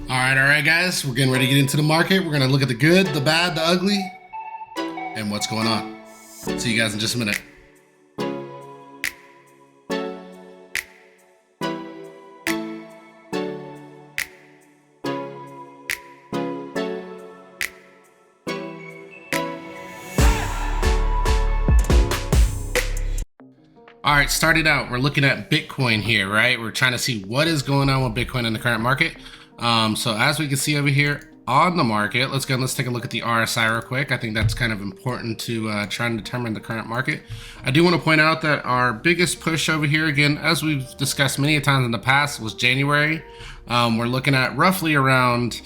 All right, guys. We're getting ready to get into the market. We're gonna look at the good, the bad, the ugly, and what's going on. See you guys in just a minute. All right, starting out, we're looking at Bitcoin here, right? We're trying to see what is going on with Bitcoin in the current market. So as we can see over here on the market, let's take a look at the RSI real quick. I think that's kind of important to try and determine the current market. I do want to point out that our biggest push over here, again, as we've discussed many times in the past, was January. We're looking at roughly around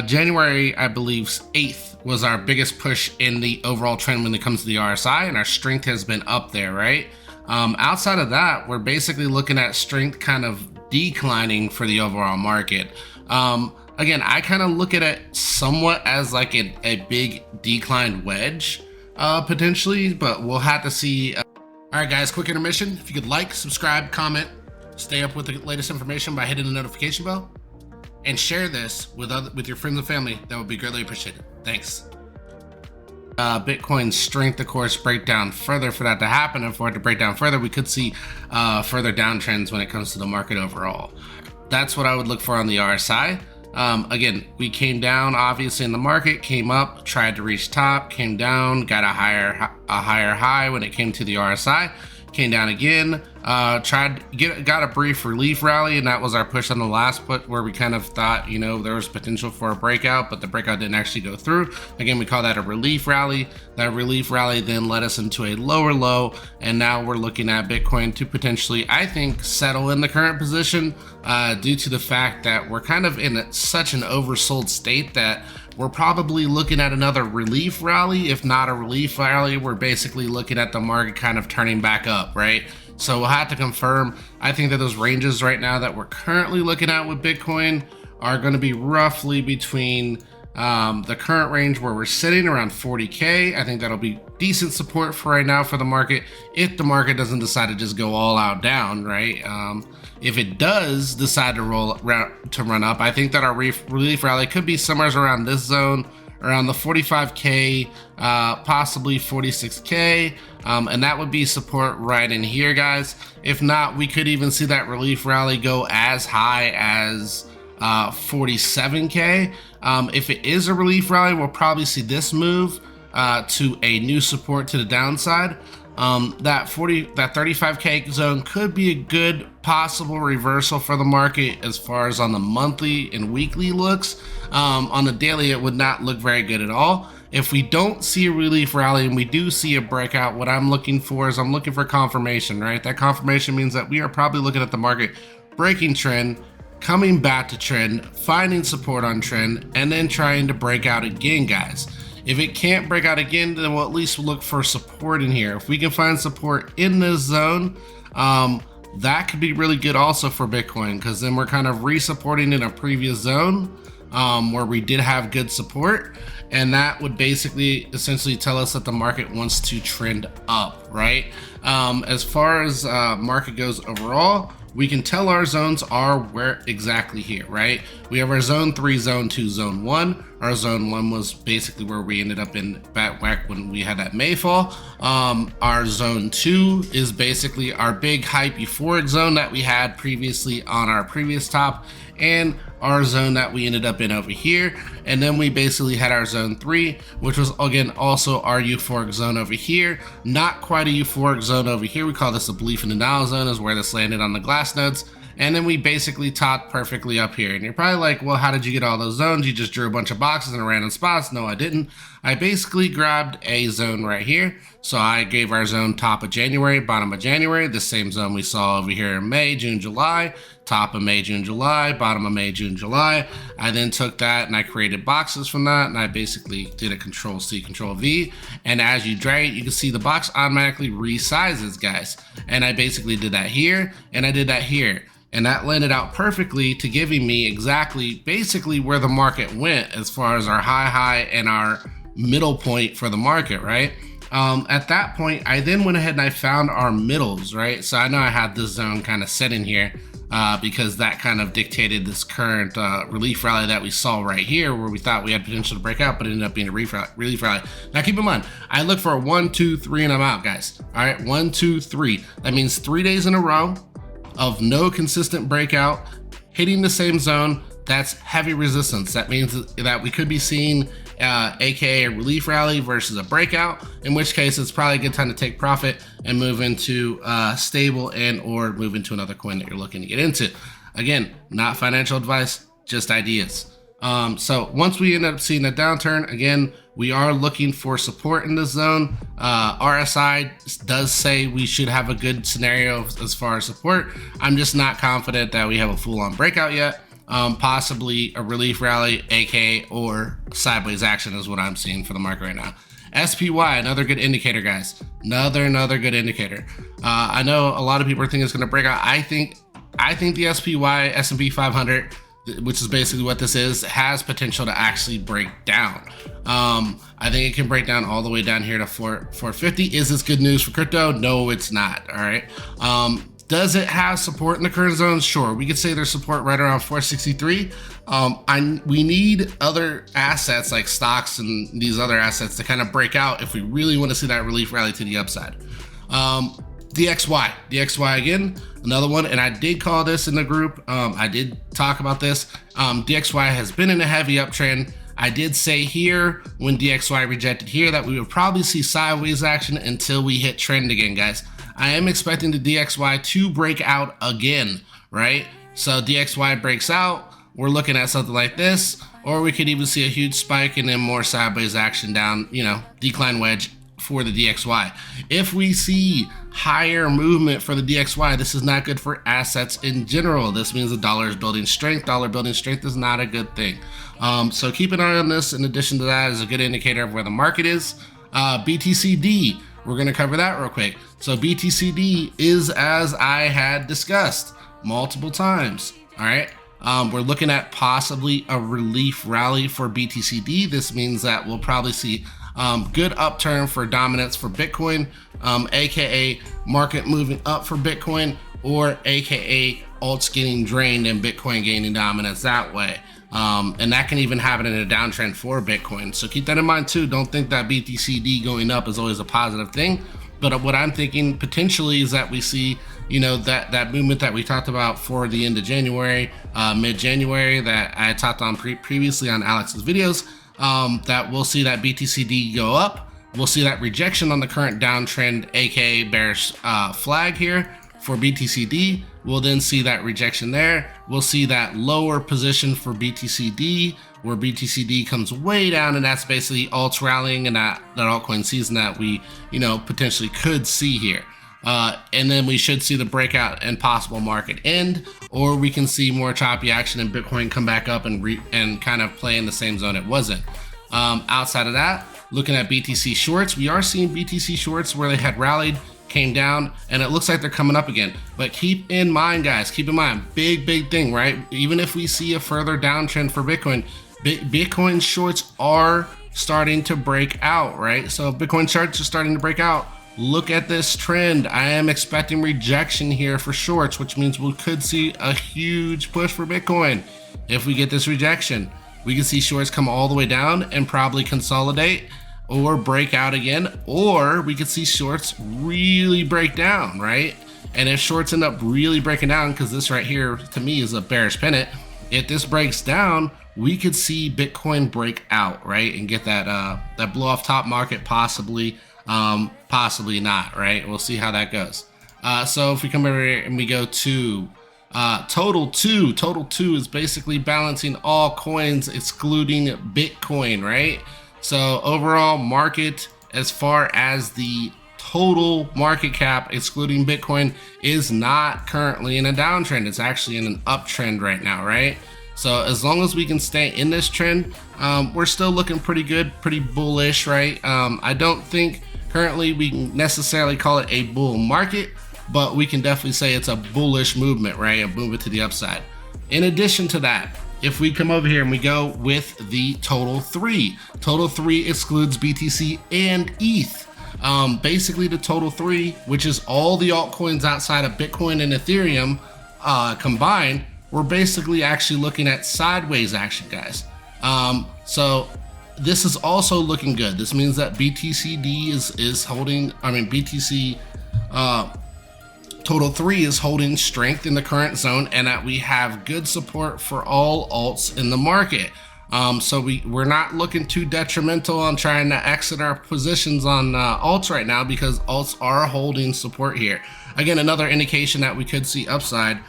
January, I believe 8th was our biggest push in the overall trend when it comes to the RSI, and our strength has been up there, right? Outside of that, we're basically looking at strength kind of declining for the overall market. Again, I kind of look at it somewhat as like a big declined wedge, potentially, but we'll have to see. All right, guys, quick intermission. If you could like, subscribe, comment, stay up with the latest information by hitting the notification bell, and share this with your friends and family, that would be greatly appreciated. Thanks. Bitcoin's strength, of course, break down further for that to happen, and for it to break down further, we could see further downtrends when it comes to the market overall. That's what I would look for on the RSI. Again, we came down obviously in the market, came up, tried to reach top, came down, got a higher high when it came to the RSI, came down again, got a brief relief rally, and that was our push on the last put, where we kind of thought, you know, there was potential for a breakout, but the breakout didn't actually go through. Again, we call that a relief rally. That relief rally then led us into a lower low, and now we're looking at Bitcoin to potentially, I think, settle in the current position due to the fact that we're kind of in such an oversold state that we're probably looking at another relief rally. If not a relief rally, we're basically looking at the market kind of turning back up, right? So we'll have to confirm. I think that those ranges right now that we're currently looking at with Bitcoin are going to be roughly between the current range where we're sitting around 40K. I think that'll be decent support for right now for the market, if the market doesn't decide to just go all out down, right? If it does decide to run up, I think that our relief rally could be somewhere around this zone, around the 45K, possibly 46K, and that would be support right in here, guys. If not, we could even see that relief rally go as high as 47K. If it is a relief rally, we'll probably see this move to a new support to the downside. That 35K zone could be a good possible reversal for the market as far as on the monthly and weekly looks. On the daily, it would not look very good at all. If we don't see a relief rally and we do see a breakout, what I'm looking for is I'm looking for confirmation, right? That confirmation means that we are probably looking at the market breaking trend, coming back to trend, finding support on trend, and then trying to break out again, guys. If it can't break out again, then we'll at least look for support in here. If we can find support in this zone, that could be really good also for Bitcoin, because then we're kind of re-supporting in a previous zone where we did have good support, and that would basically essentially tell us that the market wants to trend up, right? As far as market goes overall, we can tell our zones are where exactly here, right? We have our zone 3, zone 2, zone 1. Our zone 1 was basically where we ended up in back when we had that Mayfall. Our zone 2 is basically our big hype euphoric zone that we had previously on our previous top, and our zone that we ended up in over here. And then we basically had our zone 3, which was again also our euphoric zone over here. Not quite a euphoric zone over here. We call this a belief in denial zone, is where this landed on the glass nodes. And then we basically topped perfectly up here. And you're probably like, well, how did you get all those zones? You just drew a bunch of boxes in random spots. No, I didn't. I basically grabbed a zone right here. So I gave our zone top of January, bottom of January, the same zone we saw over here in May, June, July, top of May, June, July, bottom of May, June, July. I then took that and I created boxes from that, and I basically did a Control C, Control V. And as you drag it, you can see the box automatically resizes, guys. And I basically did that here, and I did that here. And that landed out perfectly to giving me exactly basically where the market went as far as our high and our middle point for the market, right? At that point, I then went ahead and I found our middles, right? So I know I had this zone kind of set in here. because that kind of dictated this current relief rally that we saw right here, where we thought we had potential to break out, but it ended up being a relief rally. Now keep in mind, I look for a 1, 2, 3, and I'm out, guys. All right, 1, 2, 3. That means 3 days in a row of no consistent breakout, hitting the same zone. That's heavy resistance. That means that we could be seeing aka a relief rally versus a breakout, in which case it's probably a good time to take profit and move into stable and or move into another coin that you're looking to get into. Again, not financial advice, just ideas. So once we end up seeing a downturn, again, we are looking for support in this zone. RSI does say we should have a good scenario as far as support. I'm just not confident that we have a full-on breakout yet. Possibly a relief rally, aka or sideways action is what I'm seeing for the market right now. SPY, another good indicator, guys. Another good indicator. I know a lot of people are thinking it's going to break out. I think the SPY S&P 500, which is basically what this is, has potential to actually break down. I think it can break down all the way down here to 450. Is this good news for crypto? No, it's not. All right. Does it have support in the current zone? Sure. We could say there's support right around 463. We need other assets like stocks and these other assets to kind of break out if we really want to see that relief rally to the upside. DXY again, another one, and I did call this in the group. I did talk about this. DXY has been in a heavy uptrend. I did say here when DXY rejected here that we would probably see sideways action until we hit trend again, guys. I am expecting the DXY to break out again, right? So DXY breaks out, we're looking at something like this, or we could even see a huge spike and then more sideways action down, decline wedge for the DXY. If we see higher movement for the DXY, this is not good for assets in general. This means the dollar is building strength. Dollar building strength is not a good thing. So keep an eye on this. In addition to that, is a good indicator of where the market is. BTCD, we're going to cover that real quick. So BTCD is as I had discussed multiple times. All right. We're looking at possibly a relief rally for BTCD. This means that we'll probably see good upturn for dominance for Bitcoin, aka market moving up for Bitcoin, or aka alts getting drained and Bitcoin gaining dominance that way. And that can even happen in a downtrend for Bitcoin. So keep that in mind too. Don't think that BTCD going up is always a positive thing. But what I'm thinking potentially is that we see, that movement that we talked about for the end of January, mid-January, that I talked on previously on Alex's videos, that we'll see that BTCD go up. We'll see that rejection on the current downtrend, aka bearish flag here for BTCD. We'll then see that rejection there. We'll see that lower position for BTCD, where BTCD comes way down, and that's basically alts rallying and that altcoin season that we, potentially could see here. And then we should see the breakout and possible market end, or we can see more choppy action and Bitcoin come back up and kind of play in the same zone it was in. Outside of that, looking at BTC shorts, we are seeing BTC shorts where they had rallied, came down, and it looks like they're coming up again. But keep in mind, guys, big thing, right? Even if we see a further downtrend for Bitcoin, Bitcoin shorts are starting to break out, right? So if Bitcoin shorts are starting to break out, look at this trend. I am expecting rejection here for shorts, which means we could see a huge push for Bitcoin. If we get this rejection, we can see shorts come all the way down and probably consolidate or break out again, or we could see shorts really break down, right? And if shorts end up really breaking down, because this right here to me is a bearish pennant, if this breaks down, we could see Bitcoin break out, right? And get that blow off top market, possibly not, right? We'll see how that goes. So if we come over here and we go to total two is basically balancing all coins excluding Bitcoin, right? So overall market, as far as the total market cap excluding Bitcoin, is not currently in a downtrend. It's actually in an uptrend right now, right? So as long as we can stay in this trend, we're still looking pretty good, pretty bullish, right? I don't think currently we can necessarily call it a bull market, but we can definitely say it's a bullish movement, right? A movement to the upside. In addition to that, if we come over here and we go with the total three excludes BTC and ETH. Basically the total three, which is all the altcoins outside of Bitcoin and Ethereum, combined, we're basically actually looking at sideways action, guys. So this is also looking good. This means that BTCD is holding, BTC Total 3 is holding strength in the current zone, and that we have good support for all alts in the market. So we're not looking too detrimental on trying to exit our positions on alts right now, because alts are holding support here. Again, another indication that we could see upside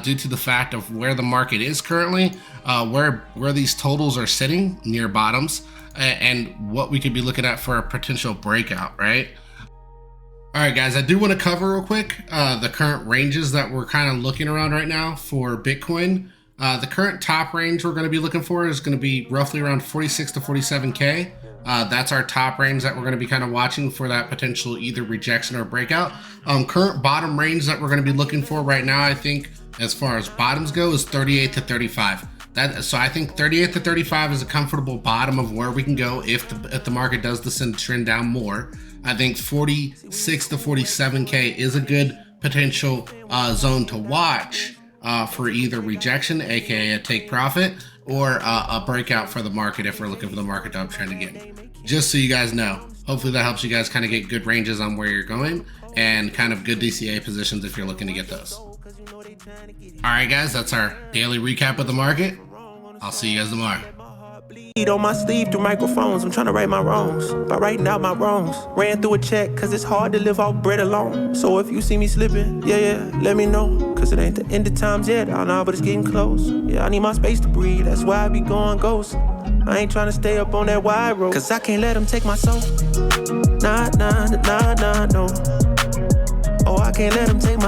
due to the fact of where the market is currently, where these totals are sitting near bottoms, and what we could be looking at for a potential breakout, right? All right, guys, I do want to cover real quick the current ranges that we're kind of looking around right now for Bitcoin. The current top range we're going to be looking for is going to be roughly around 46 to 47K. That's our top range that we're going to be kind of watching for that potential either rejection or breakout. Current bottom range that we're going to be looking for right now, I think, as far as bottoms go, is 38 to 35. So I think 38 to 35 is a comfortable bottom of where we can go if the market does descend trend down more. I think 46 to 47K is a good potential zone to watch for either rejection, aka a take profit, or a breakout for the market if we're looking for the market to uptrend again. Just so you guys know, hopefully that helps you guys kind of get good ranges on where you're going and kind of good DCA positions if you're looking to get those. All right, guys, that's our daily recap of the market. I'll see you guys tomorrow. On my sleeve through microphones, I'm trying to right my wrongs by writing out my wrongs. Ran through a check cause it's hard to live off bread alone. So if you see me slipping, yeah, let me know, cause it ain't the end of times yet. I know, but it's getting close. Yeah, I need my space to breathe, that's why I be going ghost. I ain't trying to stay up on that wide road, cause I can't let them take my soul. Nah, no. Oh, I can't let them take my